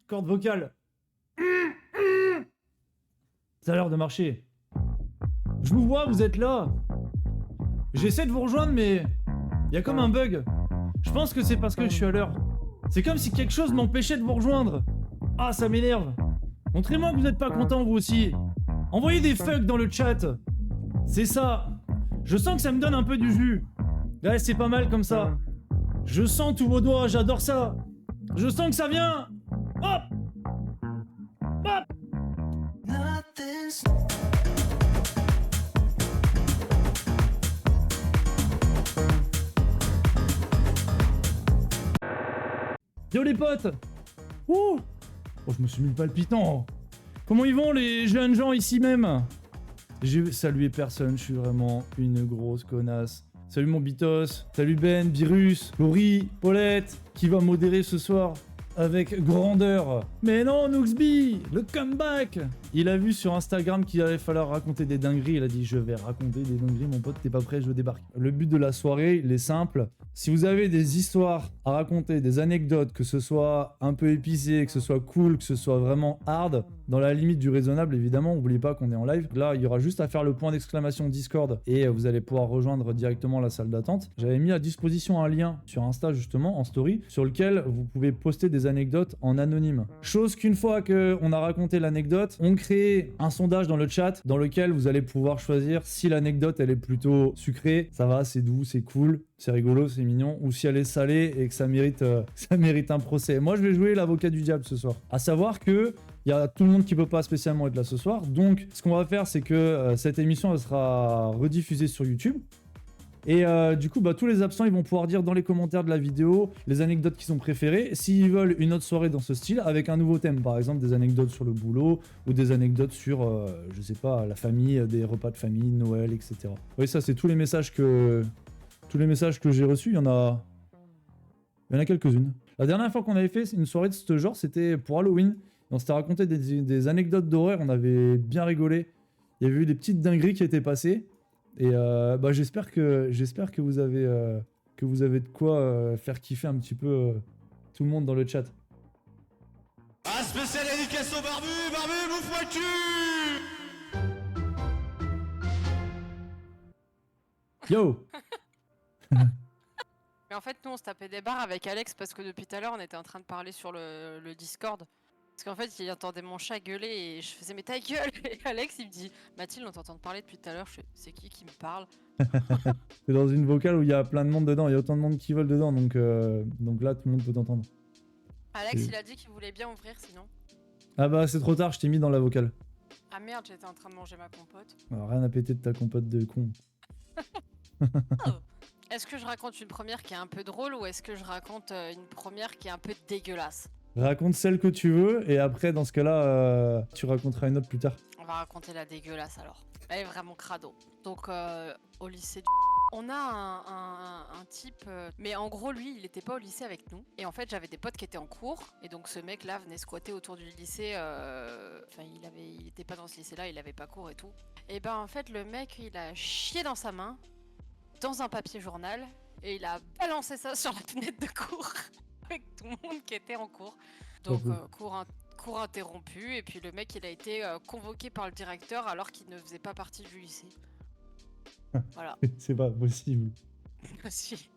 Corde vocale. Ça a l'air de marcher. Je vous vois, vous êtes là. J'essaie de vous rejoindre, mais il y a comme un bug. Je pense que c'est parce que je suis à l'heure. C'est comme si quelque chose m'empêchait de vous rejoindre. Ah, ça m'énerve. Montrez-moi que vous n'êtes pas content, vous aussi. Envoyez des fucks dans le chat. C'est ça. Je sens que ça me donne un peu du jus. Ouais, c'est pas mal comme ça. Je sens tous vos doigts, j'adore ça. Je sens que ça vient. Hop. Hop. Yo les potes. Ouh. Oh, je me suis mis le palpitant. Comment ils vont les jeunes gens ici même? J'ai salué personne, je suis vraiment une grosse connasse. Salut mon Bitos, salut Ben, Virus, Laurie, Paulette, qui va modérer ce soir avec grandeur. Mais non, Nooksby, le comeback. Il a vu sur Instagram qu'il allait falloir raconter des dingueries. Il a dit, je vais raconter des dingueries, mon pote, t'es pas prêt, je débarque. Le but de la soirée, il est simple. Si vous avez des histoires à raconter, des anecdotes, que ce soit un peu épicé, que ce soit cool, que ce soit vraiment hard, dans la limite du raisonnable, évidemment, n'oubliez pas qu'on est en live. Là, il y aura juste à faire le point d'exclamation Discord et vous allez pouvoir rejoindre directement la salle d'attente. J'avais mis à disposition un lien sur Insta, justement, en story, sur lequel vous pouvez poster des anecdotes en anonyme. Chose qu'une fois qu'on a raconté l'anecdote, on crée un sondage dans le chat dans lequel vous allez pouvoir choisir si l'anecdote elle est plutôt sucrée, ça va, c'est doux, c'est cool, c'est rigolo, c'est mignon, ou si elle est salée et que ça mérite un procès. Moi, je vais jouer l'avocat du diable ce soir. À savoir que il y a tout le monde qui peut pas spécialement être là ce soir. Donc, ce qu'on va faire, c'est que cette émission elle sera rediffusée sur YouTube. Et du coup, tous les absents, ils vont pouvoir dire dans les commentaires de la vidéo les anecdotes qu'ils ont préférées. S'ils veulent une autre soirée dans ce style, avec un nouveau thème, par exemple des anecdotes sur le boulot, ou des anecdotes sur, je sais pas, la famille, des repas de famille, Noël, etc. Oui, ça, c'est tous les messages que j'ai reçus. Il y en a quelques-unes. La dernière fois qu'on avait fait une soirée de ce genre, c'était pour Halloween. On s'était raconté des anecdotes d'horreur, on avait bien rigolé. Il y avait eu des petites dingueries qui étaient passées. Et j'espère que vous avez de quoi faire kiffer un petit peu tout le monde dans le chat. Ah, spécial éducation barbu, bouffe-moi le cul. Yo. Mais en fait, nous, on se tapait des barres avec Alex parce que depuis tout à l'heure, on était en train de parler sur le Discord. Parce qu'en fait, il entendait mon chat gueuler et je faisais mais ta gueule. Et Alex, il me dit Mathilde, on t'entend parler depuis tout à l'heure. Je fais c'est qui me parle? C'est dans une vocale où il y a plein de monde dedans, il y a autant de monde qui veulent dedans, donc là, tout le monde peut t'entendre. Alex, il a dit qu'il voulait bien ouvrir sinon. Ah bah, c'est trop tard, je t'ai mis dans la vocale. Ah merde, j'étais en train de manger ma compote. Alors, rien à péter de ta compote de con. Oh. Est-ce que je raconte une première qui est un peu drôle ou est-ce que je raconte une première qui est un peu dégueulasse? Raconte celle que tu veux, et après, dans ce cas-là, tu raconteras une autre plus tard. On va raconter la dégueulasse alors. Elle est vraiment crado. Donc au lycée on a un type, mais en gros lui il était pas au lycée avec nous. Et en fait j'avais des potes qui étaient en cours. Et donc ce mec là venait squatter autour du lycée. Enfin il était pas dans ce lycée là, il avait pas cours et tout. Et ben en fait le mec il a chié dans sa main, dans un papier journal. Et il a balancé ça sur la fenêtre de cours. Avec tout le monde qui était en cours. Donc cours interrompu, et puis le mec il a été convoqué par le directeur alors qu'il ne faisait pas partie du lycée. Voilà. C'est pas possible. Si.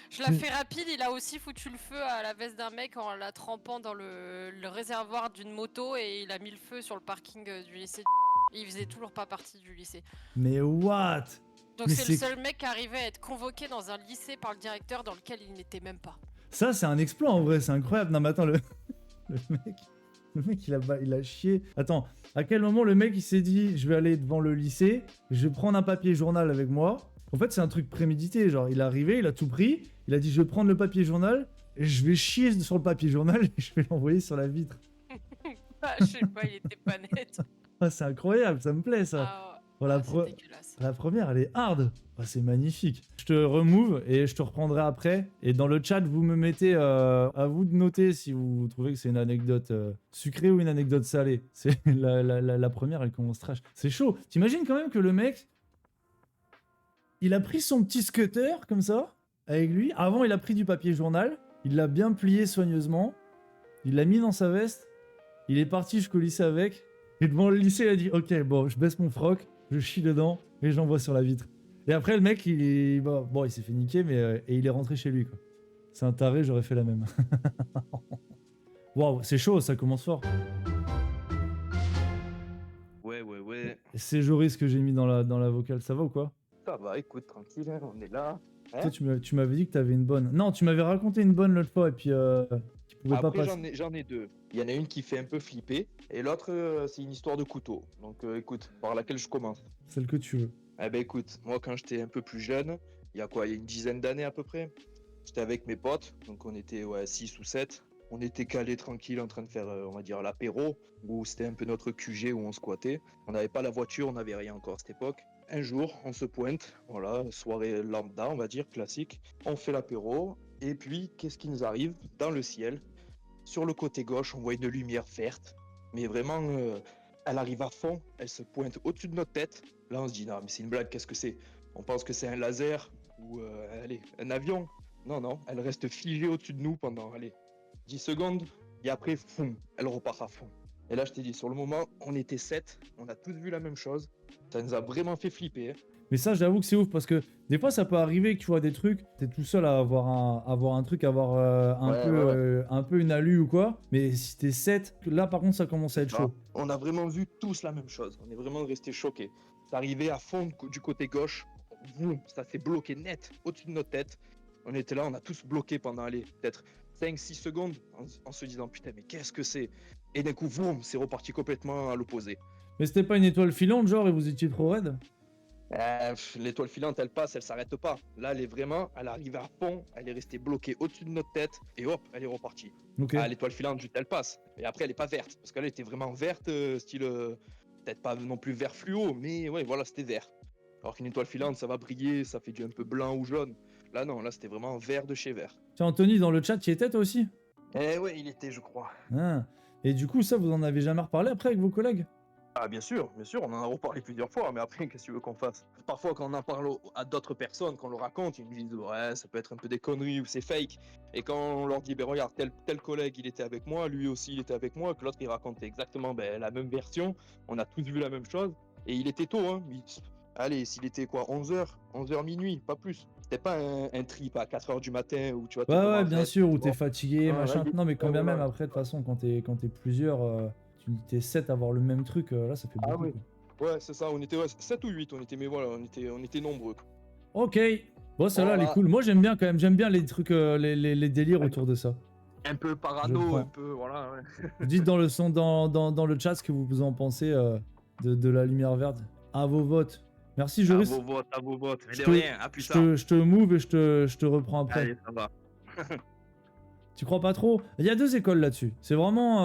Je la fais rapide, il a aussi foutu le feu à la veste d'un mec en la trempant dans le réservoir d'une moto et il a mis le feu sur le parking du lycée. Il faisait toujours pas partie du lycée. Mais what? Donc c'est le seul mec qui arrivait à être convoqué dans un lycée par le directeur dans lequel il n'était même pas. Ça c'est un exploit en vrai, c'est incroyable. Non mais attends, le mec il a chié. Attends, à quel moment le mec il s'est dit je vais aller devant le lycée, je vais prendre un papier journal avec moi. En fait c'est un truc prémédité, genre il est arrivé, il a tout pris, il a dit je vais prendre le papier journal et je vais chier sur le papier journal et je vais l'envoyer sur la vitre. Je sais pas, il était pas net. Ah, c'est incroyable, ça me plaît ça. Ah, Voilà, la première, elle est hard. Oh, c'est magnifique. Je te remove et je te reprendrai après. Et dans le chat, vous me mettez à vous de noter si vous trouvez que c'est une anecdote sucrée ou une anecdote salée. C'est la première, elle commence trash. C'est chaud. T'imagines quand même que le mec, il a pris son petit scutter comme ça, avec lui. Avant, il a pris du papier journal. Il l'a bien plié soigneusement. Il l'a mis dans sa veste. Il est parti jusqu'au lycée avec. Et devant le lycée, il a dit ok, bon, je baisse mon froc, je chie dedans et j'envoie sur la vitre. Et après, le mec, il s'est fait niquer, mais et il est rentré chez lui, quoi. C'est un taré, j'aurais fait la même. Waouh, c'est chaud, ça commence fort. Ouais. C'est Joris que j'ai mis dans la vocale, ça va ou quoi? Ça va, écoute, tranquille, hein, on est là. Hein. Toi, tu m'avais dit que t'avais une bonne. Non, tu m'avais raconté une bonne l'autre fois et puis qui pouvait pas Après, passer. j'en ai deux. Il y en a une qui fait un peu flipper et l'autre, c'est une histoire de couteau. Donc écoute, par laquelle je commence. Celle que tu veux. Eh ben écoute, moi quand j'étais un peu plus jeune, il y a quoi, il y a une dizaine d'années à peu près, j'étais avec mes potes, donc on était 6 ou 7. On était calés tranquille en train de faire, on va dire, l'apéro, où c'était un peu notre QG où on squattait. On n'avait pas la voiture, on n'avait rien encore à cette époque. Un jour, on se pointe, voilà, soirée lambda, on va dire, classique. On fait l'apéro, et puis, qu'est-ce qui nous arrive? Dans le ciel, sur le côté gauche, on voit une lumière verte, mais vraiment, elle arrive à fond, elle se pointe au-dessus de notre tête. Là, on se dit, non, mais c'est une blague, qu'est-ce que c'est? On pense que c'est un laser ou allez, un avion. Non, elle reste figée au-dessus de nous pendant, allez, 10 secondes, et après, foum, elle repart à fond. Et là, je t'ai dit, sur le moment, on était 7, on a tous vu la même chose. Ça nous a vraiment fait flipper. Hein. Mais ça, j'avoue que c'est ouf parce que des fois, ça peut arriver que tu vois des trucs, t'es tout seul à avoir un truc, avoir un peu une alu ou quoi. Mais si t'es 7, là par contre, ça commence à être chaud. On a vraiment vu tous la même chose. On est vraiment restés choqués. C'est arrivé à fond du côté gauche. Boum, ça s'est bloqué net au-dessus de notre tête. On était là, on a tous bloqué pendant, allez, peut-être 5-6 secondes en se disant putain, mais qu'est-ce que c'est? Et d'un coup, boum, c'est reparti complètement à l'opposé. Mais c'était pas une étoile filante, genre, et vous étiez trop raide? L'étoile filante, elle passe, elle s'arrête pas. Là, elle arrive à fond, elle est restée bloquée au-dessus de notre tête, et hop, elle est repartie. Ok. Ah, l'étoile filante, juste, elle passe. Et après, elle est pas verte, parce qu'elle était vraiment verte, style, peut-être pas non plus vert fluo, mais ouais, voilà, c'était vert. Alors qu'une étoile filante, ça va briller, ça fait du un peu blanc ou jaune. Là, non, là, c'était vraiment vert de chez vert. Tiens, Anthony, dans le chat, tu y étais toi aussi? Eh ouais, il était, je crois. Ah. Et du coup, ça, vous en avez jamais reparlé après avec vos collègues? Ah bien sûr, on en a reparlé plusieurs fois, mais après, qu'est-ce que tu veux qu'on fasse? Parfois, quand on en parle à d'autres personnes, qu'on leur raconte, ils nous disent ouais, ça peut être un peu des conneries ou c'est fake. Et quand on leur dit, ben regarde, tel collègue, il était avec moi, lui aussi, il était avec moi, que l'autre, il racontait exactement la même version, on a tous vu la même chose, et il était tôt, hein. Allez, s'il était quoi, 11h minuit, pas plus. C'était pas un trip à 4h du matin où tu vois... Ouais, bien sûr, où t'es fatigué, Ah, machin. ouais, Non, mais quand bien voilà. même, après, de toute façon, quand t'es plusieurs, t'es 7 à avoir le même truc, là, ça fait beaucoup. Ah oui. Quoi. Ouais, c'est ça, on était 7 ou 8, mais voilà, on était nombreux. Ok. Bon, celle-là, elle est Voilà. cool. Moi, j'aime bien quand même. J'aime bien les trucs, les délires autour de ça. Un peu Je parano, prends. un peu, voilà. Ouais. Vous dites dans le chat ce que vous en pensez de la lumière verte. À vos votes. Merci, Joris. À vos votes. Mais Je de te- rien, à plus Je tard. te move et je te reprends après. Allez, ça va. Tu crois pas trop? Il y a 2 écoles là-dessus. C'est vraiment.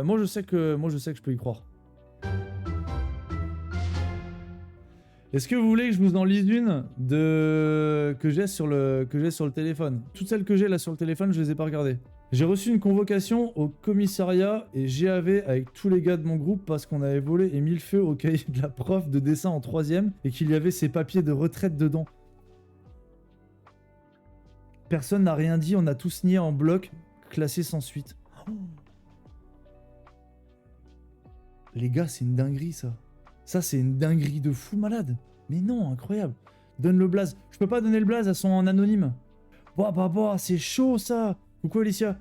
Moi, je sais que je peux y croire. Est-ce que vous voulez que je vous en lise une que j'ai sur le téléphone? Toutes celles que j'ai là sur le téléphone, je les ai pas regardées. J'ai reçu une convocation au commissariat et GAV avec tous les gars de mon groupe parce qu'on avait volé et mis le feu au cahier de la prof de dessin en 3ème et qu'il y avait ses papiers de retraite dedans. Personne n'a rien dit, on a tous nié en bloc, classé sans suite. Oh. Les gars, c'est une dinguerie ça. Ça, c'est une dinguerie de fou malade. Mais non, incroyable. Donne le blaze. Je peux pas donner le blaze à son anonyme. Bah, c'est chaud ça. Coucou Alicia.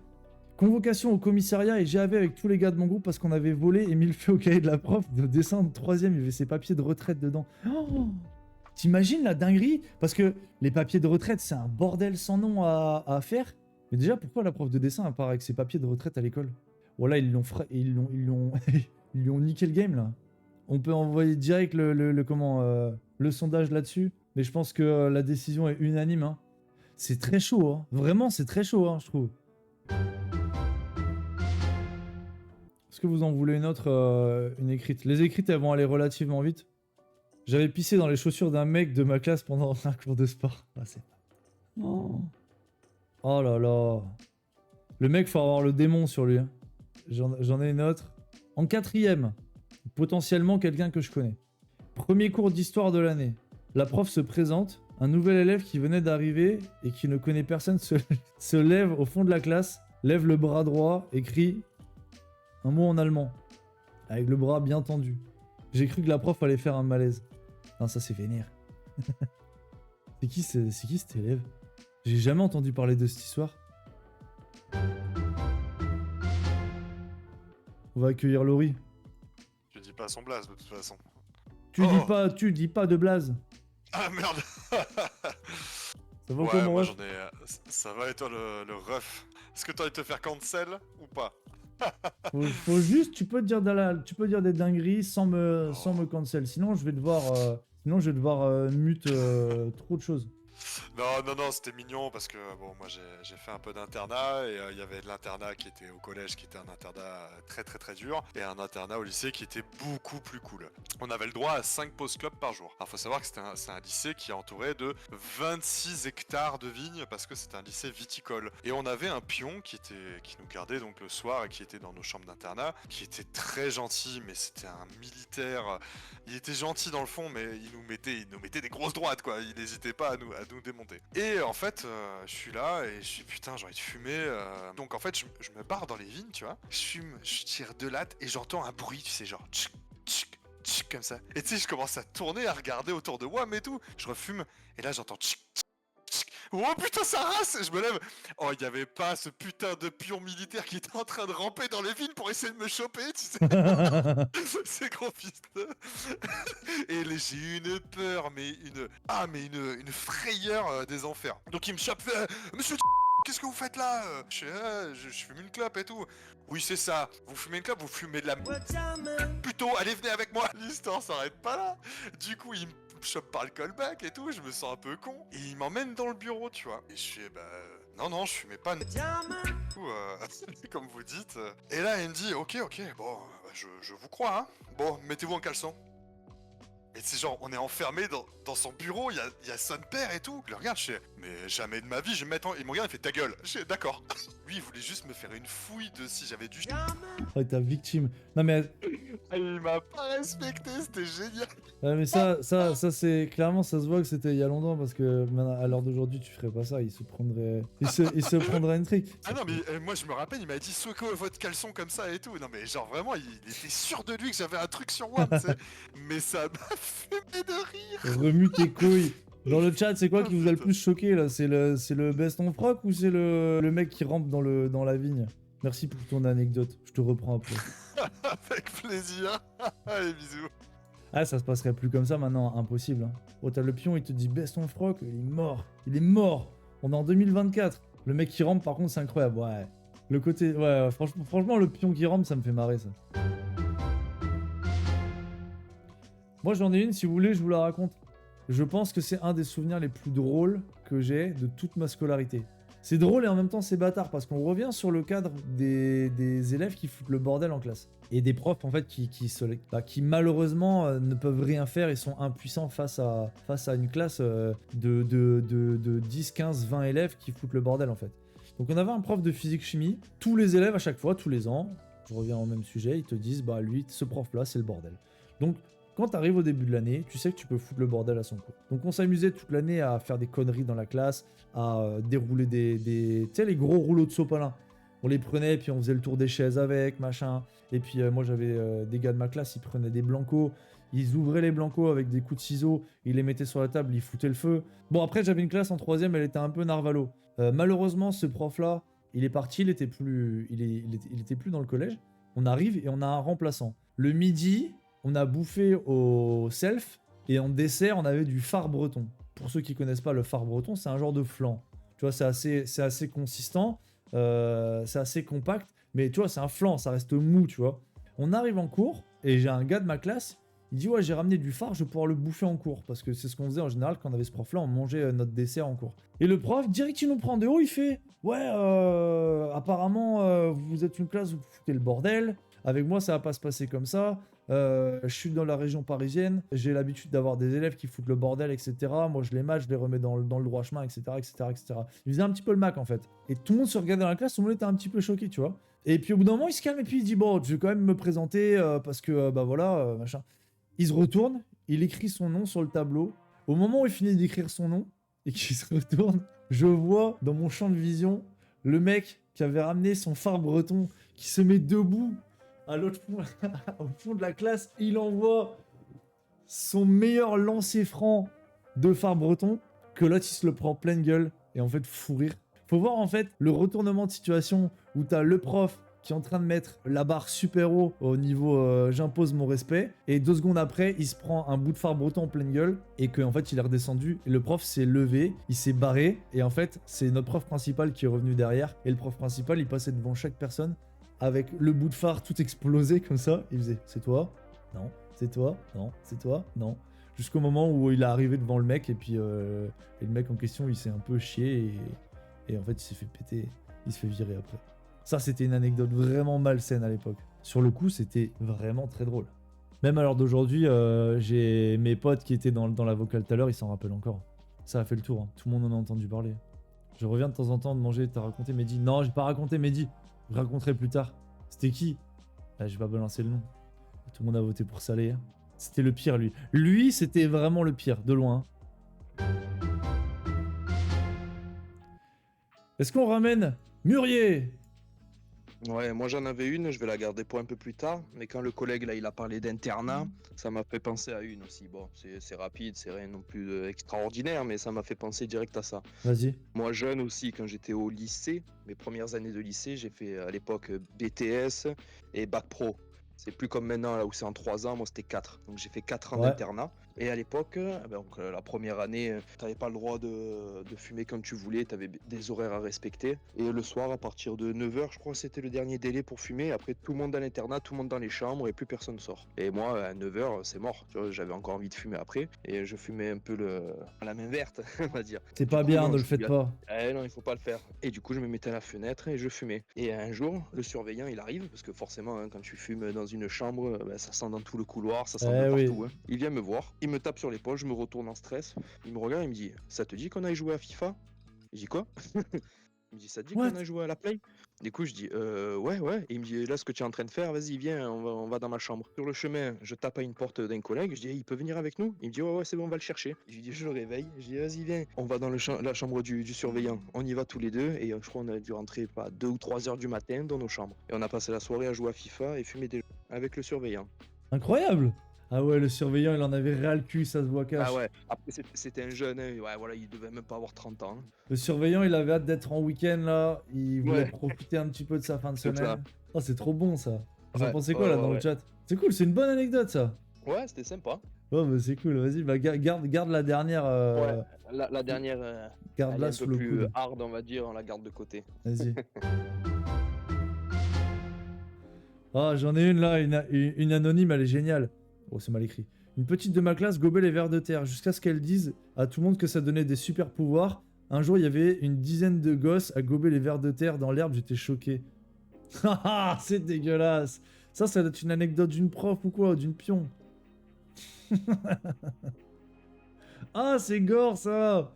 Convocation au commissariat et GAV avec tous les gars de mon groupe parce qu'on avait volé et mis le feu au cahier de la prof de dessin de 3ème. Il y avait ses papiers de retraite dedans. Oh. T'imagines la dinguerie? Parce que les papiers de retraite, c'est un bordel sans nom à faire. Mais déjà, pourquoi la prof de dessin part avec ses papiers de retraite à l'école? Voilà, ils lui ont niqué le game là. On peut envoyer direct le sondage là-dessus. Mais je pense que la décision est unanime. Hein. C'est très chaud. Hein. Vraiment, c'est très chaud, hein, je trouve. Est-ce que vous en voulez une autre, une écrite? Les écrites, elles vont aller relativement vite. J'avais pissé dans les chaussures d'un mec de ma classe pendant un cours de sport. Ah, c'est... Oh là là. Le mec, faut avoir le démon sur lui. Hein. J'en ai une autre. En 4ème, potentiellement quelqu'un que je connais. Premier cours d'histoire de l'année. La prof se présente. Un nouvel élève qui venait d'arriver et qui ne connaît personne se lève au fond de la classe lève le bras droit et crie un mot en allemand, avec le bras bien tendu. J'ai cru que la prof allait faire un malaise. Non, ça c'est vénère. C'est qui cet élève? J'ai jamais entendu parler de cette histoire. On va accueillir Laurie. Tu dis pas son blaze de toute façon. Tu dis pas de blaze. Ah merde. Ça va Ouais, comment moi ref j'en ai... Ça va et toi le ref? Est-ce que t'as envie de te faire cancel ou pas? faut juste, tu peux dire des dingueries sans me cancel. Sinon je vais devoir mute trop de choses. Non, c'était mignon parce que bon, moi j'ai fait un peu d'internat et il y avait de l'internat qui était au collège qui était un internat très dur et un internat au lycée qui était beaucoup plus cool. On avait le droit à 5 pauses club par jour. Alors faut savoir que c'est un lycée qui est entouré de 26 hectares de vignes parce que c'est un lycée viticole. Et on avait un pion qui nous gardait donc le soir et qui était dans nos chambres d'internat, qui était très gentil, mais c'était un militaire. Il était gentil dans le fond, mais il nous mettait des grosses droites quoi. Il n'hésitait pas à nous démonter. Et en fait, je suis là et je suis putain, j'ai envie de fumer. Donc en fait, je me barre dans les vignes, tu vois. Je fume, je tire deux lattes et j'entends un bruit, tu sais, genre tchic, tchic, tchic, comme ça. Et tu sais, je commence à tourner, à regarder autour de WAM et tout. Je refume et là j'entends tchic, tchic, tchic. Oh putain, ça race! Je me lève. Oh, il y avait pas ce putain de pion militaire qui était en train de ramper dans les vignes pour essayer de me choper, tu sais. C'est gros fils de... Et j'ai eu une peur, mais une frayeur des enfers. Donc il me chope, monsieur, qu'est-ce que vous faites là? Je fume une clope et tout. Oui, c'est ça. Vous fumez une clope, vous fumez de la... Plutôt, allez, venez avec moi. L'histoire s'arrête pas là. Du coup, il me chope par le callback et tout. Je me sens un peu con. Et il m'emmène dans le bureau, tu vois. Et je fais, non, je fumais pas. Comme vous dites. Et là, il me dit, ok, bon, je vous crois, hein. Bon, mettez-vous en caleçon. Et c'est genre, on est enfermé dans son bureau, il y a son père et tout. Je le regarde, je fais, mais jamais de ma vie, je vais me mettre en... Il me regarde, il fait ta gueule. Je fais, d'accord. Lui, il voulait juste me faire une fouille de si j'avais du... Oh, ta victime. Non mais... Il m'a pas respecté, c'était génial. mais ça c'est... Clairement, ça se voit que c'était il y a longtemps parce que maintenant, à l'heure d'aujourd'hui, tu ferais pas ça. Il se prendrait une trick. Ah non, mais moi, je me rappelle, il m'a dit, secouez votre caleçon comme ça et tout. Non, mais genre, vraiment, il était sûr de lui que j'avais un truc sur moi, tu sais. Mais ça m'a fumé de rire. Remue tes couilles. Dans le chat, c'est quoi qui vous a le plus choqué là? C'est le best on froc ou c'est le mec qui rampe dans la vigne? Merci pour ton anecdote, je te reprends après. Avec plaisir. Allez, bisous. Ah, ça se passerait plus comme ça maintenant, impossible. Hein. Oh, t'as le pion, il te dit best on froc, il est mort. Il est mort. On est en 2024. Le mec qui rampe, par contre, c'est incroyable. Ouais. Le côté... Ouais, franchement, le pion qui rampe, ça me fait marrer, ça. Moi, j'en ai une, si vous voulez, je vous la raconte. Je pense que c'est un des souvenirs les plus drôles que j'ai de toute ma scolarité. C'est drôle et en même temps c'est bâtard parce qu'on revient sur le cadre des élèves qui foutent le bordel en classe. Et des profs en fait qui malheureusement ne peuvent rien faire et sont impuissants face à une classe de 10, 15, 20 élèves qui foutent le bordel en fait. Donc on avait un prof de physique-chimie, tous les élèves à chaque fois, tous les ans, je reviens au même sujet, ils te disent bah lui, ce prof là c'est le bordel. Donc quand t'arrives au début de l'année, tu sais que tu peux foutre le bordel à son cours. Donc on s'amusait toute l'année à faire des conneries dans la classe, à dérouler tu sais, les gros rouleaux de sopalin. On les prenait, puis on faisait le tour des chaises avec, machin. Et puis moi j'avais des gars de ma classe, ils prenaient des blancos, ils ouvraient les blancos avec des coups de ciseaux, ils les mettaient sur la table, ils foutaient le feu. Bon après j'avais une classe en 3ème, elle était un peu narvalo. Malheureusement ce prof-là, il est parti, il était plus dans le collège. On arrive et on a un remplaçant. Le midi... On a bouffé au self et en dessert, on avait du phare breton. Pour ceux qui connaissent pas le phare breton, c'est un genre de flan. Tu vois, c'est assez consistant, c'est assez compact, mais tu vois, c'est un flan, ça reste mou, tu vois. On arrive en cours et j'ai un gars de ma classe, il dit ouais, j'ai ramené du phare, je vais pouvoir le bouffer en cours parce que c'est ce qu'on faisait en général quand on avait ce prof-là, on mangeait notre dessert en cours. Et le prof, direct, il nous prend de haut, il fait ouais, apparemment, vous êtes une classe où vous foutez le bordel. Avec moi, ça va pas se passer comme ça. Je suis dans la région parisienne, j'ai l'habitude d'avoir des élèves qui foutent le bordel, etc. Moi, je les mate, je les remets dans le droit chemin, etc., etc. Il faisait un petit peu le Mac, en fait. Et tout le monde se regardait dans la classe, tout le monde était un petit peu choqué, tu vois. Et puis, au bout d'un moment, il se calme et puis il dit, bon, je vais quand même me présenter parce que, bah voilà, machin. Il se retourne, il écrit son nom sur le tableau. Au moment où il finit d'écrire son nom et qu'il se retourne, je vois dans mon champ de vision le mec qui avait ramené son phare breton, qui se met debout à l'autre fond, au fond de la classe, il envoie son meilleur lancer franc de phare breton, que l'autre il se le prend pleine gueule, et en fait fou rire. Faut voir en fait le retournement de situation où t'as le prof qui est en train de mettre la barre super haut au niveau j'impose mon respect, et 2 secondes après il se prend un bout de phare breton en pleine gueule, et qu'en fait il est redescendu, et le prof s'est levé, il s'est barré, et en fait c'est notre prof principal qui est revenu derrière, et le prof principal il passait devant chaque personne avec le bout de phare tout explosé comme ça, il faisait c'est toi, non, c'est toi, non, c'est toi, non, jusqu'au moment où il est arrivé devant le mec, et puis et le mec en question il s'est un peu chié, et en fait il s'est fait péter, il se fait virer après. Ça, c'était une anecdote vraiment malsaine à l'époque. Sur le coup, c'était vraiment très drôle. Même à l'heure d'aujourd'hui, j'ai mes potes qui étaient dans la vocale tout à l'heure, ils s'en rappellent encore. Ça a fait le tour, hein. Tout le monde en a entendu parler. Je reviens de temps en temps de manger, t'as raconté Mehdi? Non, j'ai pas raconté Mehdi. Je raconterai plus tard. C'était qui? Là, je vais pas balancer le nom. Tout le monde a voté pour Salé. Hein. C'était le pire, lui. Lui, c'était vraiment le pire, de loin. Est-ce qu'on ramène Murier? Ouais, moi j'en avais une, je vais la garder pour un peu plus tard, mais quand le collègue là il a parlé d'internat, ça m'a fait penser à une aussi. Bon, c'est rapide, c'est rien non plus extraordinaire, mais ça m'a fait penser direct à ça. Vas-y. Moi jeune aussi, quand j'étais au lycée, mes premières années de lycée, j'ai fait à l'époque BTS et Bac Pro. C'est plus comme maintenant là où c'est en 3 ans, moi c'était 4. Donc j'ai fait 4 ans d'internat. Et à l'époque, donc, la première année, t'avais pas le droit de fumer quand tu voulais, t'avais des horaires à respecter. Et le soir, à partir de 9h, je crois que c'était le dernier délai pour fumer. Après, tout le monde dans l'internat, tout le monde dans les chambres et plus personne sort. Et moi, à 9h, c'est mort. Tu vois, j'avais encore envie de fumer après. Et je fumais un peu la main verte, on va dire. C'est pas bien, ne le faites pas. Non, il faut pas le faire. Et du coup, je me mettais à la fenêtre et je fumais. Et un jour, le surveillant, il arrive, parce que forcément, hein, quand tu fumes dans une chambre, ça sent dans tout le couloir, ça sent de partout. Hein. Il vient me voir, il me tape sur l'épaule, je me retourne en stress. Il me regarde, il me dit « Ça te dit qu'on aille jouer à FIFA ?» Je dis « Quoi ?» Il me dit « Ça te dit qu'on aille jouer à la Play ?» Du coup, je dis ouais. Et il me dit « Là, ce que tu es en train de faire, vas-y, viens, on va dans ma chambre. » Sur le chemin, je tape à une porte d'un collègue, je dis hey, « Il peut venir avec nous ?» Il me dit « Ouais, c'est bon, on va le chercher. » Je lui dis « Je le réveille. » Je dis « Vas-y, viens. » On va dans la chambre du surveillant. On y va tous les deux et je crois qu'on a dû rentrer pas 2 ou 3 heures du matin dans nos chambres. Et on a passé la soirée à jouer à FIFA et fumer des jeux avec le surveillant. Incroyable! Ah ouais, le surveillant, il en avait ras le cul, ça se voit cash. Ah ouais, après c'était un jeune, hein. Ouais, voilà, il devait même pas avoir 30 ans. Hein. Le surveillant, il avait hâte d'être en week-end là, il voulait profiter un petit peu de sa fin de semaine. Oh, c'est trop bon ça. Vous en pensez quoi là dans le chat? C'est cool, c'est une bonne anecdote ça. Ouais, c'était sympa. Oh bah c'est cool, vas-y, bah garde la dernière. Ouais, la dernière. Garde-la sous le coude. Un peu plus hard, on va dire, on la garde de côté. Vas-y. Ah, j'en ai une là, une anonyme, elle est géniale. Oh, c'est mal écrit. Une petite de ma classe gobait les vers de terre jusqu'à ce qu'elle dise à tout le monde que ça donnait des super pouvoirs. Un jour, il y avait une dizaine de gosses à gober les vers de terre dans l'herbe, j'étais choqué. Haha, c'est dégueulasse. Ça doit être une anecdote d'une prof ou quoi, d'une pion. Ah, c'est gore ça.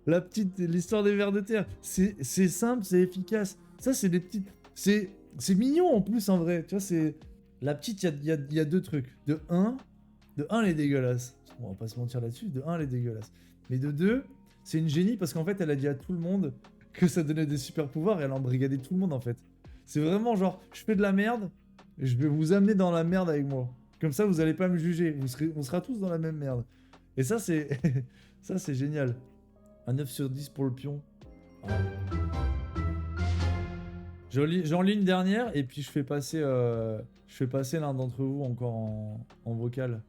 L'histoire des vers de terre. C'est simple, c'est efficace. Ça, c'est des petites... C'est mignon en plus en vrai. Tu vois, c'est... La petite, il y a 2 trucs. De 1, elle est dégueulasse. On va pas se mentir là-dessus. De 1, elle est dégueulasse. Mais de 2, c'est une génie parce qu'en fait, elle a dit à tout le monde que ça donnait des super pouvoirs et elle a embrigadé tout le monde en fait. C'est vraiment genre, je fais de la merde, et je vais vous amener dans la merde avec moi. Comme ça, vous allez pas me juger. On sera tous dans la même merde. Et ça, c'est ça, c'est génial. Un 9 sur 10 pour le pion. Ouais. J'en lis une dernière et puis je fais passer l'un d'entre vous encore en vocal.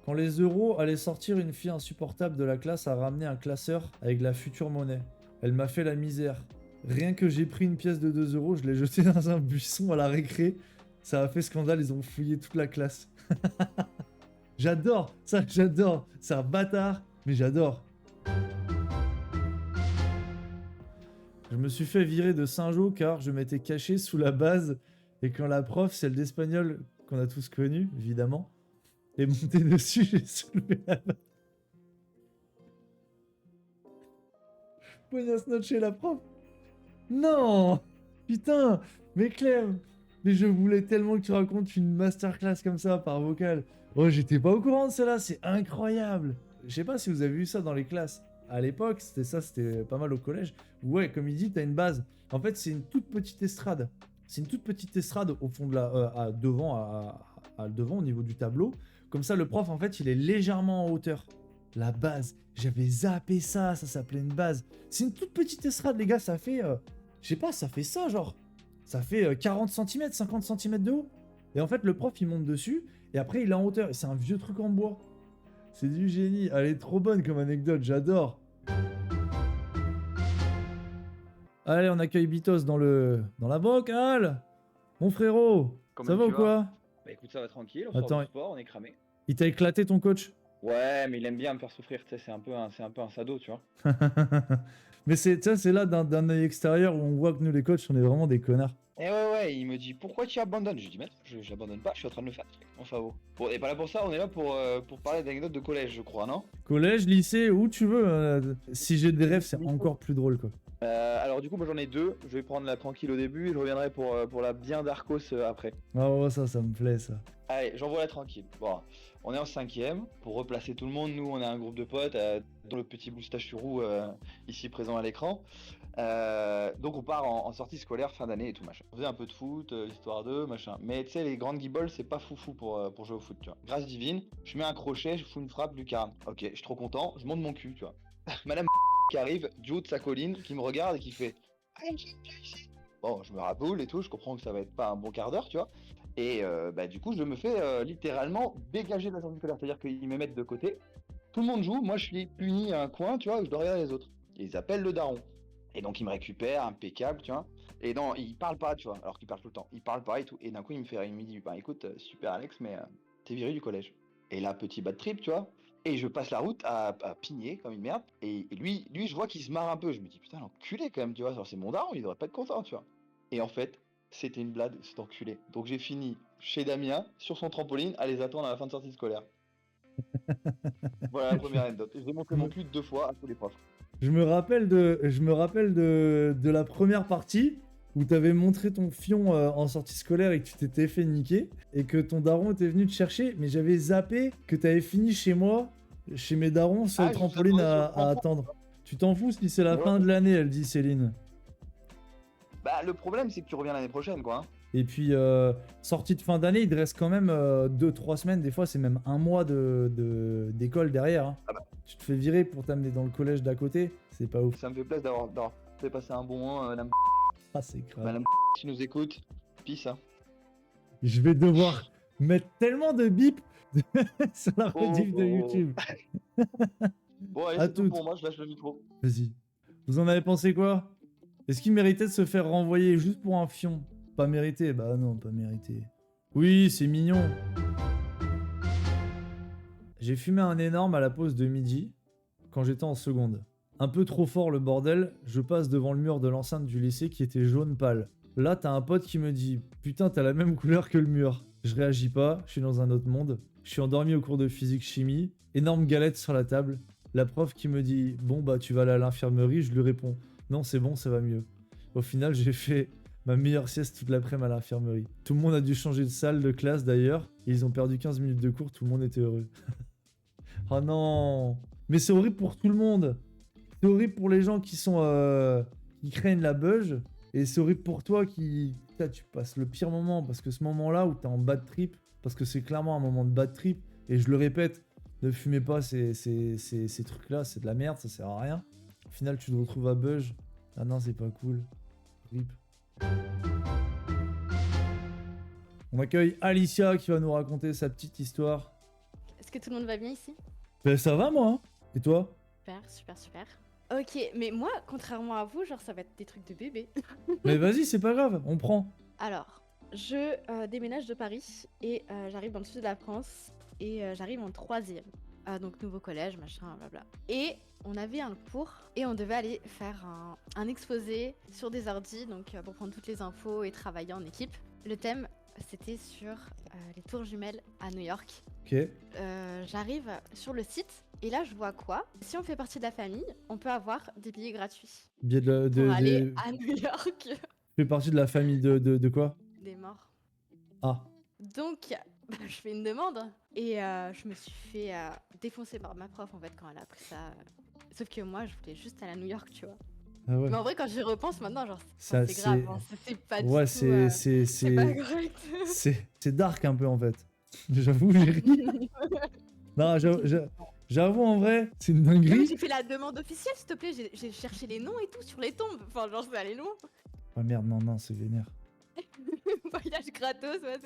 Quand les euros allaient sortir, une fille insupportable de la classe a ramené un classeur avec la future monnaie. Elle m'a fait la misère. Rien que j'ai pris une pièce de 2 euros, je l'ai jetée dans un buisson à la récré. Ça a fait scandale, ils ont fouillé toute la classe. J'adore, ça j'adore. C'est un bâtard, mais j'adore. Je me suis fait virer de Saint-Jean car je m'étais caché sous la base et quand la prof, celle d'espagnol qu'on a tous connue, évidemment, est montée dessus, j'ai soulevé la base. Poignasse note chez la prof. Non! Putain! Mais Clem! Mais je voulais tellement que tu racontes une masterclass comme ça par vocal. Oh, j'étais pas au courant de cela, c'est incroyable! Je sais pas si vous avez vu ça dans les classes. à l'époque, c'était pas mal au collège. Ouais, comme il dit, t'as une base. En fait, c'est une toute petite estrade. C'est une toute petite estrade au fond de devant, au niveau du tableau. Comme ça, le prof, en fait, il est légèrement en hauteur. La base. J'avais zappé ça s'appelait une base. C'est une toute petite estrade, les gars, ça fait... je sais pas, ça fait ça, genre. Ça fait 40 cm, 50 cm de haut. Et en fait, le prof, il monte dessus, et après, il est en hauteur. Et c'est un vieux truc en bois. C'est du génie. Elle est trop bonne comme anecdote, j'adore. Allez, on accueille Bitos dans la banque, Al. Mon frérot, Comment ça va tu ou vas quoi? Bah écoute, ça va tranquille, on sort Attends. du sport, on est cramé. Il t'a éclaté ton coach? Ouais, mais il aime bien me faire souffrir, tu sais, c'est un peu un sado, tu vois. Mais c'est là d'un œil extérieur où on voit que nous les coachs on est vraiment des connards. Et ouais, il me dit pourquoi tu abandonnes? Je lui dis mais je l'abandonne pas, je suis en train de le faire. Enfin bon. Bon, et pas là pour ça, on est là pour parler d'anecdotes de collège, je crois, non? Collège, lycée, où tu veux. Si j'ai des rêves, c'est encore plus drôle quoi. Alors du coup, moi j'en ai deux, je vais prendre la tranquille au début et je reviendrai pour la bien d'Arcos après. Ah ouais, ça me plaît ça. Allez, j'envoie la tranquille. Bon, on est en 5ème, pour replacer tout le monde, nous on est un groupe de potes, dont le petit moustache roux ici présent à l'écran. Donc on part en sortie scolaire fin d'année et tout machin. On faisait un peu de foot, histoire de machin. Mais tu sais, les grandes guibolles, c'est pas foufou pour jouer au foot, tu vois. Grâce divine, je mets un crochet, je fous une frappe, lucarne. Ok, je suis trop content, je monte mon cul, tu vois. Madame qui arrive du haut de sa colline, qui me regarde et qui fait allez, viens ici. Bon, je me raboule et tout, je comprends que ça va être pas un bon quart d'heure, tu vois. Et du coup, je me fais littéralement dégager de la sortie scolaire. C'est-à-dire qu'ils me mettent de côté. Tout le monde joue, moi je suis puni à un coin, tu vois, où je dois regarder les autres. Et ils appellent le daron. Et donc il me récupère, impeccable, tu vois. Et non, il parle pas, tu vois, alors qu'il parle tout le temps. Il parle pas et tout. Et d'un coup, il me dit, bah écoute, super Alex, mais t'es viré du collège. Et là, petit bad trip, tu vois. Et je passe la route à pigner comme une merde. Et lui, je vois qu'il se marre un peu. Je me dis, putain, l'enculé quand même, tu vois. Genre, c'est mon daron, il devrait pas être content, tu vois. Et en fait, c'était une blague, cet enculé. Donc j'ai fini chez Damien, sur son trampoline, à les attendre à la fin de sortie scolaire. Voilà la première anecdote. J'ai montré mon cul 2 fois à tous les profs. Je me rappelle de la première partie où t'avais montré ton fion en sortie scolaire et que tu t'étais fait niquer et que ton daron était venu te chercher, mais j'avais zappé que t'avais fini chez moi, chez mes darons, sur le trampoline à attendre. Tu t'en fous si c'est la fin de l'année, elle dit Céline. Bah le problème c'est que tu reviens l'année prochaine quoi. Et puis sortie de fin d'année, il te reste quand même 2-3 semaines, des fois c'est même un mois d'école derrière. Hein. Ah bah. Tu te fais virer pour t'amener dans le collège d'à côté, c'est pas ouf. Ça me fait plaisir d'avoir fait passer un bon moment, madame. Ah c'est grave. Madame qui nous écoute, peace hein. Je vais devoir mettre tellement de bip sur la rediff de YouTube. Bon allez, À c'est tout toutes. pour moi, je lâche le micro. Vas-y. Vous en avez pensé quoi? Est-ce qu'il méritait de se faire renvoyer juste pour un fion? Pas mérité? Bah non, pas mérité. Oui, c'est mignon. J'ai fumé un énorme à la pause de midi, quand j'étais en seconde. Un peu trop fort le bordel, je passe devant le mur de l'enceinte du lycée qui était jaune pâle. Là, t'as un pote qui me dit « Putain, t'as la même couleur que le mur ». Je réagis pas, je suis dans un autre monde. Je suis endormi au cours de physique-chimie. Énorme galette sur la table. La prof qui me dit « Bon bah tu vas aller à l'infirmerie », je lui réponds « Non, c'est bon, ça va mieux ». Au final, j'ai fait ma meilleure sieste toute l'après-midi à l'infirmerie. Tout le monde a dû changer de salle de classe d'ailleurs. Et ils ont perdu 15 minutes de cours, tout le monde était heureux. Oh non! Mais c'est horrible pour tout le monde. C'est horrible pour les gens qui sont qui craignent la beuge. Et c'est horrible pour toi qui... Putain, tu passes le pire moment. Parce que ce moment-là où t'es en bad trip, parce que c'est clairement un moment de bad trip, et je le répète, ne fumez pas ces trucs-là, c'est de la merde, ça sert à rien. Au final, tu te retrouves à beuge. Ah non, c'est pas cool. Rip. On accueille Alicia qui va nous raconter sa petite histoire. Est-ce que tout le monde va bien ici? Ben ça va moi, hein. Et toi? Super. Ok, mais moi, contrairement à vous, genre ça va être des trucs de bébé. Mais vas-y, c'est pas grave, on prend. Alors, je déménage de Paris et j'arrive dans le sud de la France et j'arrive en 3e. Donc nouveau collège, machin, blabla. Et on avait un cours et on devait aller faire un exposé sur des ordis, donc pour prendre toutes les infos et travailler en équipe. Le thème, c'était sur les tours jumelles à New York. Ok. J'arrive sur le site et là je vois quoi? Si on fait partie de la famille, on peut avoir des billets gratuits Bien pour aller à New York. Tu fais partie de la famille de quoi? Des morts. Ah. Donc, je fais une demande et je me suis fait défoncer par ma prof en fait quand elle a appris ça. Sauf que moi, je voulais juste aller à New York, tu vois. Ah ouais. Mais en vrai, quand j'y repense maintenant, genre, Ça, c'est grave, c'est- hein, c'est pas du Ouais, tout. C'est pas correct. c'est dark un peu en fait. J'avoue, j'ai ri. Non, j'avoue en vrai, c'est une Non, mais dinguerie. j'ai fait la demande officielle, s'il te plaît. J'ai cherché les noms et tout sur les tombes. Enfin, genre, c'est allé loin. Ah merde, non, c'est vénère. Voyage gratos, ouais,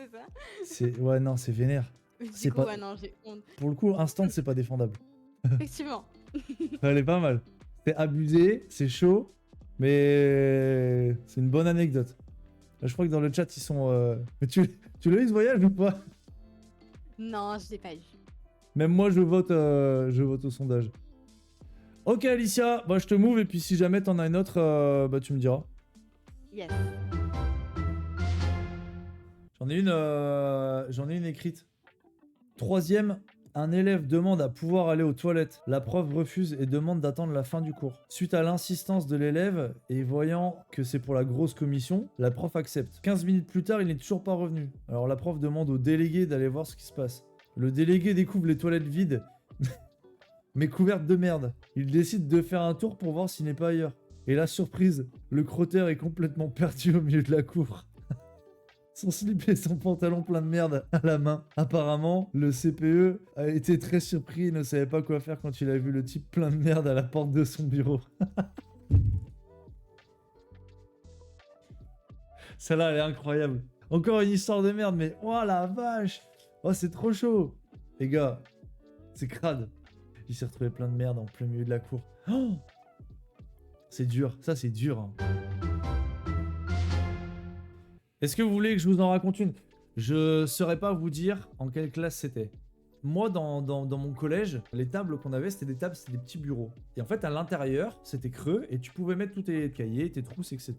c'est ça. Ouais, non, c'est vénère. Mais du C'est coup, pas- ouais, non, j'ai honte. Pour le coup, instant, c'est pas défendable. Effectivement. Elle est pas mal. C'est abusé, c'est chaud, mais c'est une bonne anecdote. Là, je crois que dans le chat, ils sont. Mais tu l'as eu ce voyage ou pas? Non, je l'ai pas eu. Même moi, je vote au sondage. Ok, Alicia, bah, je te move et puis si jamais t'en as une autre, bah, tu me diras. Yes. J'en ai une écrite. Troisième, un élève demande à pouvoir aller aux toilettes. La prof refuse et demande d'attendre la fin du cours. Suite à l'insistance de l'élève et voyant que c'est pour la grosse commission, la prof accepte. 15 minutes plus tard, il n'est toujours pas revenu. Alors la prof demande au délégué d'aller voir ce qui se passe. Le délégué découvre les toilettes vides, mais couvertes de merde. Il décide de faire un tour pour voir s'il n'est pas ailleurs. Et la surprise, le crotteur est complètement perdu au milieu de la cour. Son slip et son pantalon plein de merde à la main. Apparemment, le CPE a été très surpris et ne savait pas quoi faire quand il a vu le type plein de merde à la porte de son bureau. Celle-là, elle est incroyable. Encore une histoire de merde, mais oh la vache! Oh, c'est trop chaud! Les gars, c'est crade. Il s'est retrouvé plein de merde en plein milieu de la cour. Oh, c'est dur, ça c'est dur. Hein. Est-ce que vous voulez que je vous en raconte une? Je saurais pas vous dire en quelle classe c'était. Moi, dans mon collège, les tables qu'on avait, c'était des petits bureaux. Et en fait, à l'intérieur, c'était creux et tu pouvais mettre tous tes cahiers, tes trousses, etc.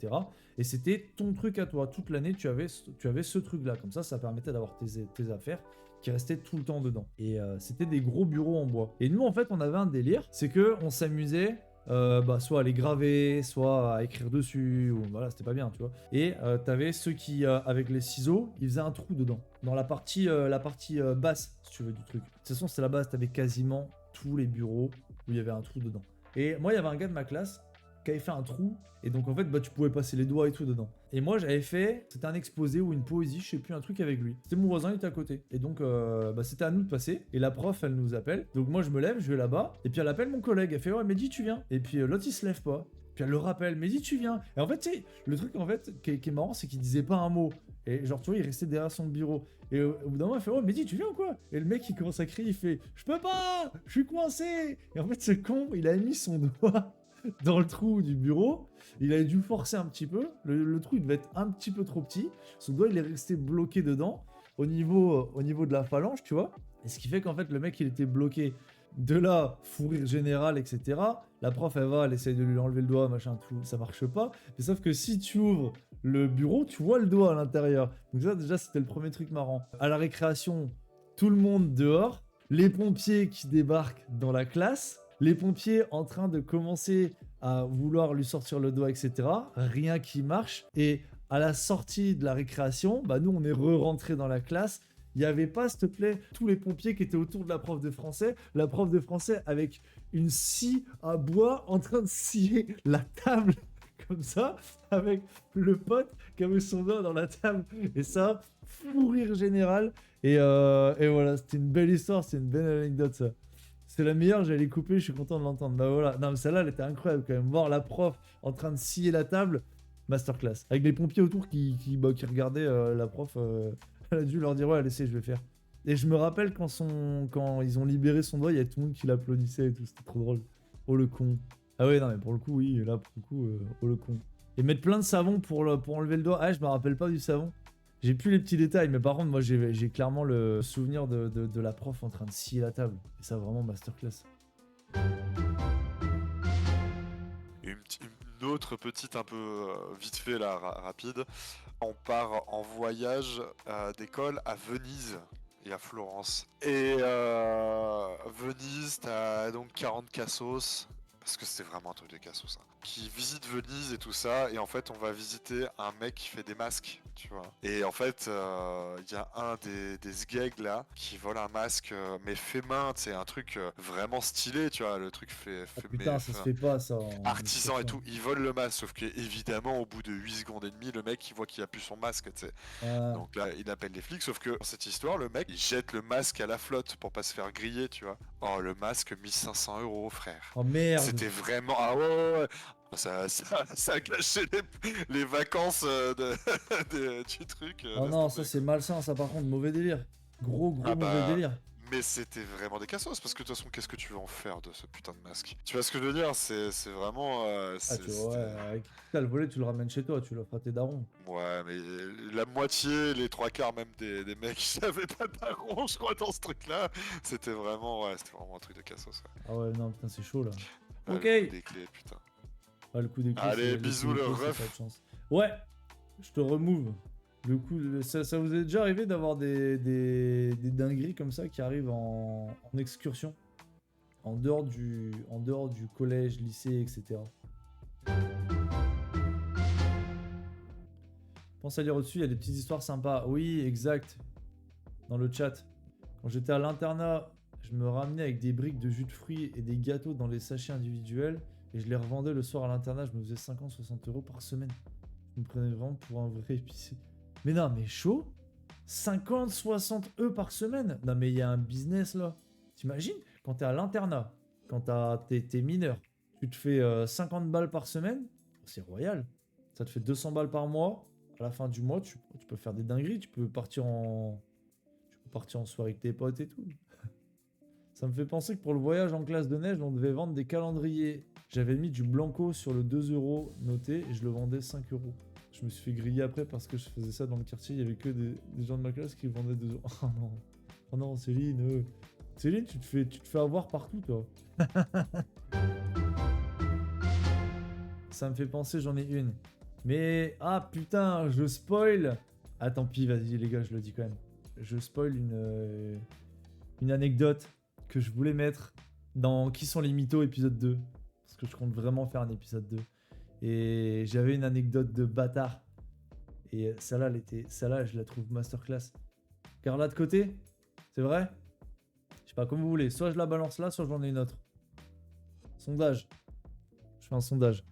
Et c'était ton truc à toi. Toute l'année, tu avais ce truc-là. Comme ça permettait d'avoir tes affaires qui restaient tout le temps dedans. Et c'était des gros bureaux en bois. Et nous, en fait, on avait un délire, c'est que on s'amusait soit à les graver, soit à écrire dessus, ou voilà, c'était pas bien, tu vois. Et t'avais ceux qui, avec les ciseaux, ils faisaient un trou dedans, dans la partie basse, si tu veux, du truc. De toute façon, c'est la base, t'avais quasiment tous les bureaux où il y avait un trou dedans. Et moi, il y avait un gars de ma classe qui avait fait un trou, et donc en fait, bah, tu pouvais passer les doigts et tout dedans. Et moi, j'avais fait, c'était un exposé ou une poésie, je sais plus, un truc avec lui. C'était mon voisin, il était à côté. Et donc, bah, c'était à nous de passer. Et la prof, elle nous appelle. Donc moi, je me lève, je vais là-bas. Et puis elle appelle mon collègue. Elle fait, ouais, Mehdi, tu viens. Et puis l'autre, il se lève pas. Puis elle le rappelle, Mehdi, tu viens. Et en fait, tu sais, le truc, en fait, qui est marrant, c'est qu'il disait pas un mot. Et genre, tu vois, il restait derrière son bureau. Et au bout d'un moment, il fait, oh, Mehdi, tu viens ou quoi? Et le mec, il commence à crier, il fait, je peux pas, je suis coincé. Et en fait, ce con, il a mis son doigt dans le trou du bureau. Il a dû forcer un petit peu. Le trou, il devait être un petit peu trop petit. Son doigt, il est resté bloqué dedans, au niveau de la phalange, tu vois. Et ce qui fait qu'en fait, le mec, il était bloqué. De là, fou rire général, etc. La prof, elle essaye de lui enlever le doigt, machin, tout. Ça marche pas. Mais sauf que si tu ouvres le bureau, tu vois le doigt à l'intérieur. Donc ça, déjà, c'était le premier truc marrant. À la récréation, tout le monde dehors. Les pompiers qui débarquent dans la classe. Les pompiers en train de commencer à vouloir lui sortir le doigt, etc. Rien qui marche. Et à la sortie de la récréation, bah nous, on est re-rentré dans la classe. Il n'y avait pas, s'il te plaît, tous les pompiers qui étaient autour de la prof de français. La prof de français avec une scie à bois en train de scier la table comme ça, avec le pote qui avait son doigt dans la table. Et ça, fou rire général. Et voilà, c'était une belle histoire, c'est une belle anecdote, ça. C'est la meilleure, j'allais couper, je suis content de l'entendre. Bah voilà, non mais celle-là, elle était incroyable quand même. Voir la prof en train de scier la table, masterclass. Avec les pompiers autour qui regardaient la prof, elle a dû leur dire ouais, laissez, je vais faire. Et je me rappelle quand ils ont libéré son doigt, il y a tout le monde qui l'applaudissait et tout, c'était trop drôle. Oh le con. Ah ouais, non mais pour le coup, oui, là pour le coup, oh le con. Et mettre plein de savon pour enlever le doigt, ah je me rappelle pas du savon. J'ai plus les petits détails, mais par contre, moi, j'ai clairement le souvenir de la prof en train de scier la table. Et ça, vraiment, masterclass. Une autre petite, un peu vite fait, là, rapide. On part en voyage d'école à Venise et à Florence. Et Venise, t'as donc 40 cassos. parce que c'était vraiment un truc de cassos ça. Qui visite Venise et tout ça, et en fait on va visiter un mec qui fait des masques, tu vois. Et en fait, il y a un des sgegs là qui vole un masque, mais fait main, c'est un truc vraiment stylé, tu vois. Le truc fait Ah, putain, ça se fait pas ça. artisan et tout. Il vole le masque, sauf que évidemment au bout de 8 secondes et demie, le mec il voit qu'il a plus son masque, tu sais. Ah, Donc là, il appelle les flics, sauf que dans cette histoire, le mec, il jette le masque à la flotte pour pas se faire griller, tu vois. Oh, le masque, 1500 €, frère. oh merde. C'était vraiment... Ah ouais. Ça a gâché les vacances du truc. Oh laisse non, tomber. ça c'est malsain, ça par contre, mauvais délire. Gros Ah mauvais bah, délire. Mais c'était vraiment des cassos, parce que de toute façon, qu'est-ce que tu veux en faire de ce putain de masque? Tu vois ce que je veux dire? C'est vraiment... Ah, tu vois, ouais, avec le volet, tu le ramènes chez toi, tu l'offres à tes darons. Ouais, mais la moitié, les trois quarts même des mecs qui n'avaient pas de daron, je crois, dans ce truc-là, c'était vraiment un truc de cassos. Ouais. Ah ouais, non, putain, c'est chaud là. Ah, Ok. le coup des clés, putain. Ah, le coup des clés. Allez, c'est- bisous, coup des le clés, c'est ref. pas de chance. Ouais, je te remove. Le coup, ça vous est déjà arrivé d'avoir des dingueries comme ça qui arrivent en excursion, en dehors du collège, lycée, etc. Pense à lire au-dessus, il y a des petites histoires sympas. Oui, exact. Dans le chat. Quand j'étais à l'internat, je me ramenais avec des briques de jus de fruits et des gâteaux dans les sachets individuels et je les revendais le soir à l'internat. Je me faisais 50-60 € par semaine. Je me prenais vraiment pour un vrai épicier. Mais non, mais chaud 50-60 € par semaine. Non, mais il y a un business là. T'imagines quand t'es à l'internat, quand t'es mineur, tu te fais 50 balles par semaine, c'est royal. Ça te fait 200 balles par mois. À la fin du mois, tu peux faire des dingueries. Tu peux partir en soirée avec tes potes et tout. Ça me fait penser que pour le voyage en classe de neige, on devait vendre des calendriers. J'avais mis du blanco sur le 2 € noté et je le vendais 5 €. Je me suis fait griller après parce que je faisais ça dans le quartier. Il y avait que des gens de ma classe qui vendaient 2 €. Oh non, oh non, Céline. Céline, tu te fais avoir partout, toi. Ça me fait penser, j'en ai une. Mais, ah putain, je spoil. Ah, tant pis, vas-y, les gars, je le dis quand même. Je spoil une anecdote que je voulais mettre dans Qui sont les mythos épisode 2. Parce que je compte vraiment faire un épisode 2. Et j'avais une anecdote de bâtard. Et celle-là, je la trouve masterclass. Carla de côté, c'est vrai? Je sais pas, comme vous voulez. Soit je la balance là, soit j'en ai une autre. Sondage. Je fais un sondage.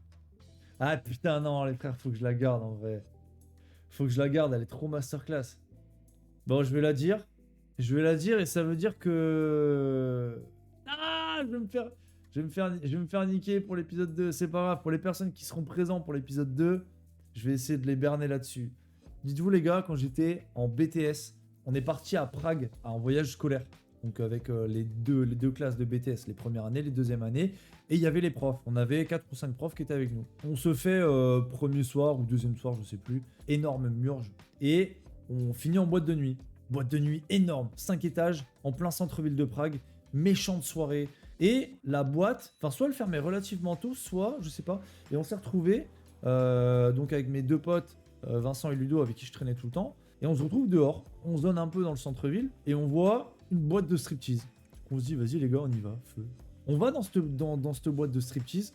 Ah putain, non, les frères, faut que je la garde en vrai. Faut que je la garde, elle est trop masterclass. Bon, je vais la dire. Je vais la dire et ça veut dire que... Ah, je vais me faire niquer pour l'épisode 2. C'est pas grave, pour les personnes qui seront présentes pour l'épisode 2, je vais essayer de les berner là-dessus. Dites-vous les gars, quand j'étais en BTS, on est parti à Prague en voyage scolaire. Donc avec les deux classes de BTS, les premières années, les deuxièmes années. Et il y avait les profs. On avait 4 ou 5 profs qui étaient avec nous. On se fait premier soir ou deuxième soir, je sais plus. Énorme murge. Et on finit en boîte de nuit. Boîte de nuit énorme, 5 étages, en plein centre-ville de Prague. Méchante soirée. Et la boîte, enfin soit elle fermait relativement tôt, soit, je sais pas. Et on s'est retrouvés, donc avec mes deux potes, Vincent et Ludo, avec qui je traînais tout le temps. Et on se retrouve dehors. On zone un peu dans le centre-ville. Et on voit une boîte de striptease. On se dit, vas-y les gars, on y va, feu. On va dans cette boîte de striptease.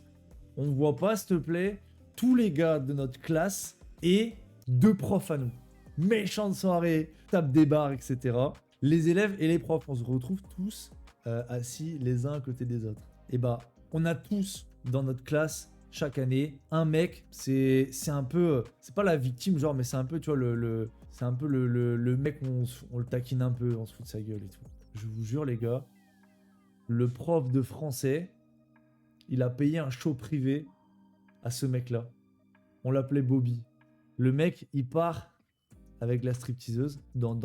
On voit pas, s'il te plaît, tous les gars de notre classe et 2 profs à nous. Méchante soirée, tape des barres, etc. Les élèves et les profs, on se retrouve tous assis les uns à côté des autres. Et bah, on a tous dans notre classe, chaque année, un mec, c'est un peu... C'est pas la victime, genre, mais c'est un peu, tu vois, c'est un peu le mec, on le taquine un peu, on se fout de sa gueule et tout. Je vous jure, les gars, le prof de français, il a payé un show privé à ce mec-là. On l'appelait Bobby. Le mec, il part avec la stripteaseuse dans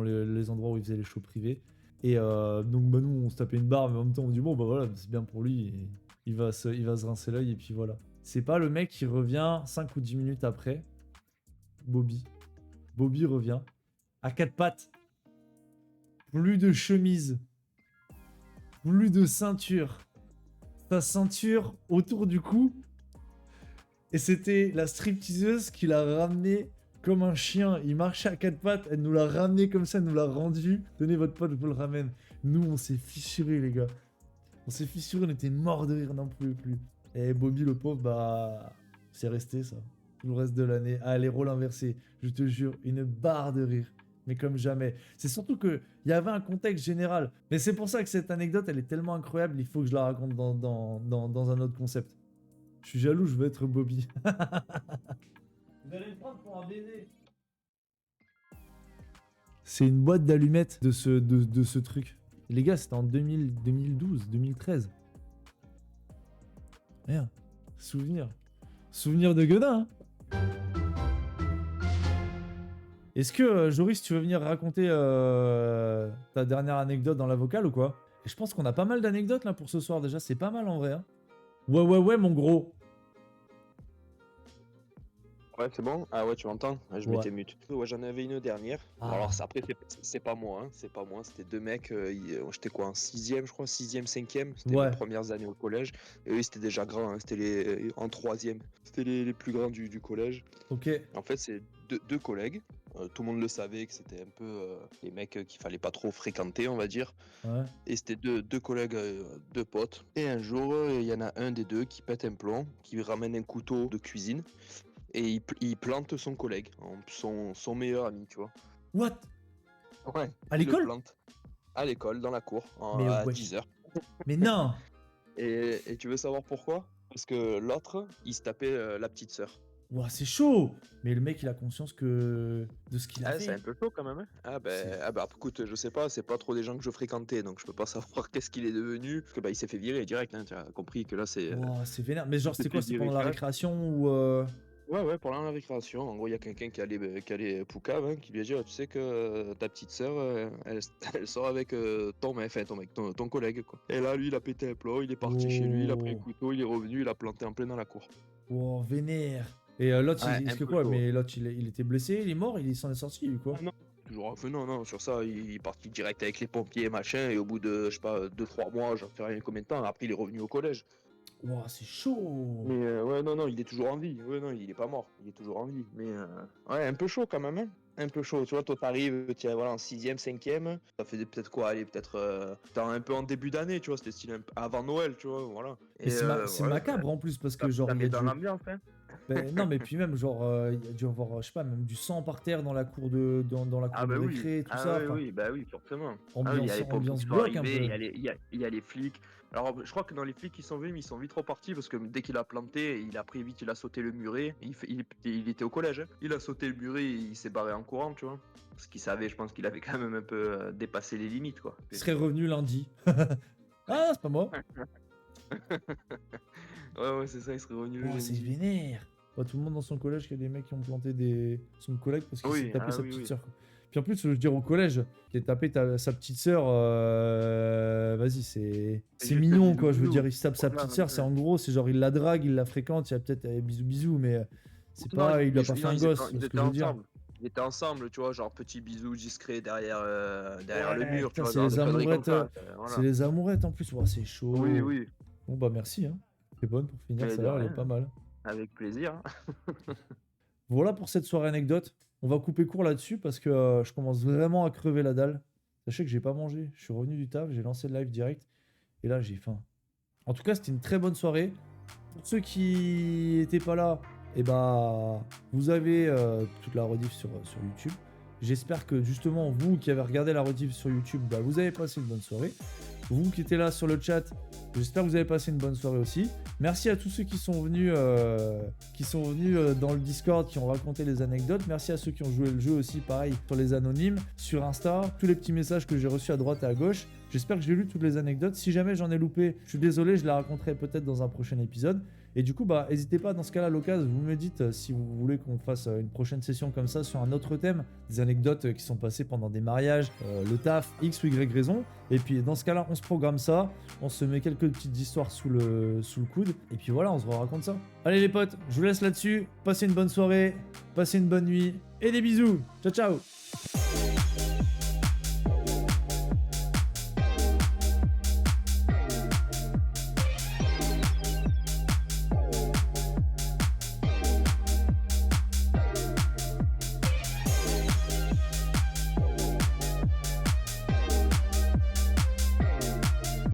les endroits où il faisait les shows privés. Et donc, bah, nous, on se tapait une barre, mais en même temps, on dit, bon, bah voilà, c'est bien pour lui. Et il va se rincer l'œil, et puis voilà. C'est pas le mec qui revient 5 ou 10 minutes après. Bobby. Bobby revient à 4 pattes. Plus de chemise. Plus de ceinture. Sa ceinture autour du cou. Et c'était la stripteaseuse qui l'a ramené comme un chien. Il marchait à 4 pattes. Elle nous l'a ramené comme ça. Elle nous l'a rendu. Tenez votre pote, je vous le ramène. Nous, on s'est fissurés, les gars. On s'est fissuré, on était mort de rire, on n'en pouvait plus. Et Bobby, le pauvre, bah, c'est resté ça. Tout le reste de l'année. Ah, les rôles inversés. Je te jure, une barre de rire. Mais comme jamais. C'est surtout qu'il y avait un contexte général. Mais c'est pour ça que cette anecdote, elle est tellement incroyable, il faut que je la raconte dans un autre concept. Je suis jaloux, je veux être Bobby. Vous allez me prendre pour un baiser. C'est une boîte d'allumettes de ce truc. Les gars, c'était en 2012, 2013. Merde. Souvenir. Souvenir de Gueudin, hein. Est-ce que, Joris, tu veux venir raconter ta dernière anecdote dans la vocale ou quoi? Et je pense qu'on a pas mal d'anecdotes là pour ce soir déjà, c'est pas mal en vrai. Hein. Ouais, mon gros. Ouais, c'est bon. Ah ouais, tu m'entends? Ah, je Ouais. m'étais mute. Ouais, j'en avais une dernière. Ah. Alors, après, c'est pas moi, hein. C'est pas moi. C'était deux mecs. J'étais quoi, en 6ème, je crois, 6ème, 5ème. C'était Ouais. mes premières années au collège. Et eux, c'était déjà grand. Hein. C'était en 3ème. C'était les plus grands du collège. Ok. En fait, c'est deux collègues. Tout le monde le savait que c'était un peu les mecs qu'il fallait pas trop fréquenter, on va dire. Ouais. Et c'était deux collègues, deux potes. Et un jour, il y en a un des deux qui pète un plomb, qui ramène un couteau de cuisine. Et il plante son collègue, son meilleur ami, tu vois. What? Ouais. À il le l'école? plante. À l'école, dans la cour, Mais à ouais. 10h. Mais non. Et tu veux savoir pourquoi? Parce que l'autre, il se tapait la petite sœur. Ouah, c'est chaud. Mais le mec, il a conscience de ce qu'il a Ah, c'est un fait. peu chaud quand même. Hein. C'est- Écoute, je sais pas, c'est pas trop des gens que je fréquentais, donc je peux pas savoir qu'est-ce qu'il est devenu. Parce que bah il s'est fait virer direct, hein, tu as compris que là c'est. Ouah, c'est vénère. Mais genre, c'était quoi? C'était C'était pendant la direct. récréation ou Ouais, pendant la récréation, en gros, il y a quelqu'un qui allait Poucave, hein, qui lui a dit, tu sais que ta petite sœur, elle sort avec ton collègue, quoi. Et là, lui, il a pété un plomb, il est parti chez lui, il a pris un Oh. couteau, il est revenu, il a planté en plein dans la cour. Ouah, vénère. Et l'autre, Ouais, est-ce un que peu quoi? chaud. Mais l'autre, il était blessé, il est mort, il s'en est sorti, il y a eu quoi? Ah non, toujours, enfin, non, sur ça, il est parti direct avec les pompiers, machin, et au bout de, je sais pas, 2-3 mois, j'en sais rien combien de temps, après, il est revenu au collège. Ouah, c'est chaud. Mais ouais, non, il est toujours en vie. Ouais, non, il est pas mort. Il est toujours en vie. Mais ouais, un peu chaud quand même. Hein. Un peu chaud. Tu vois, toi, t'arrives, tu es voilà, en 6ème, 5ème. Ça fait peut-être quoi? Allez, peut-être. T'es un peu en début d'année, tu vois. C'était style avant Noël, tu vois. Voilà. Mais c'est ouais, macabre en plus parce que genre ça il y met a dans du... l'ambiance, hein. Ben, non mais puis même genre il y a dû avoir je sais pas même du sang par terre dans la cour dans la cour Ah de bah oui, récré tout ah ça. oui, enfin, oui, bah oui, forcément. Ambiance- il y a les pompiers ambiance qui sont glauque un arrivés, peu. il y a les flics. Alors je crois que dans les flics qui sont venus, mais ils sont vite repartis parce que dès qu'il a planté, il a pris vite, il a sauté le muret. Il était au collège, hein. Il a sauté le muret, et il s'est barré en courant, tu vois. Parce qu'il savait, je pense qu'il avait quand même un peu dépassé les limites, quoi. il serait revenu lundi. Ah c'est pas moi. Ouais, c'est ça, il serait revenu le Oh, c'est lundi. vénère. Pas tout le monde dans son collège qu'il y a des mecs qui ont planté son collègue parce qu'il Oui, s'est tapé sa oui, petite oui. sœur. Quoi. Puis en plus, je veux dire au collège, qui a tapé sa petite sœur, vas-y, c'est juste mignon le quoi. Je veux bisou. dire, il se tape sa Voilà, petite sœur, ouais. c'est en gros, c'est genre il la drague, il la fréquente, il y a peut-être bisous, mais c'est Non, pas, il lui a pas non, fait un ils gosse, étaient- c'est ils ce que étaient je veux dire. ensemble. Ils étaient ensemble, tu vois, genre petit bisou discret derrière le Ouais, mur, putain, tu vois, c'est genre les des conneries comme amourettes, ça, voilà. C'est les amourettes en plus, ouais, c'est chaud. Oui, Bon bah merci, hein. C'est bonne pour finir, Mais ça de va, elle est rien. pas mal. avec plaisir. Voilà pour cette soirée anecdote. On va couper court là-dessus parce que je commence vraiment à crever la dalle. Sachez que j'ai pas mangé. Je suis revenu du taf, j'ai lancé le live direct et là j'ai faim. En tout cas, c'était une très bonne soirée. Pour ceux qui étaient pas là, et bah vous avez toute la rediff sur YouTube. J'espère que justement vous qui avez regardé la rediff sur YouTube, bah, vous avez passé une bonne soirée. Vous qui étiez là sur le chat, j'espère que vous avez passé une bonne soirée aussi. Merci à tous ceux qui sont venus dans le Discord, qui ont raconté les anecdotes. Merci à ceux qui ont joué le jeu aussi, pareil, sur les anonymes, sur Insta, tous les petits messages que j'ai reçus à droite et à gauche. J'espère que j'ai lu toutes les anecdotes. Si jamais j'en ai loupé, je suis désolé, je la raconterai peut-être dans un prochain épisode. Et du coup, bah, n'hésitez pas dans ce cas-là, à l'occasion, vous me dites si vous voulez qu'on fasse une prochaine session comme ça sur un autre thème, des anecdotes qui sont passées pendant des mariages, le taf, X ou Y raison. Et puis dans ce cas-là, on se programme ça, on se met quelques petites histoires sous le coude, et puis voilà, on se raconte ça. Allez les potes, je vous laisse là-dessus, passez une bonne soirée, passez une bonne nuit, et des bisous. Ciao ciao.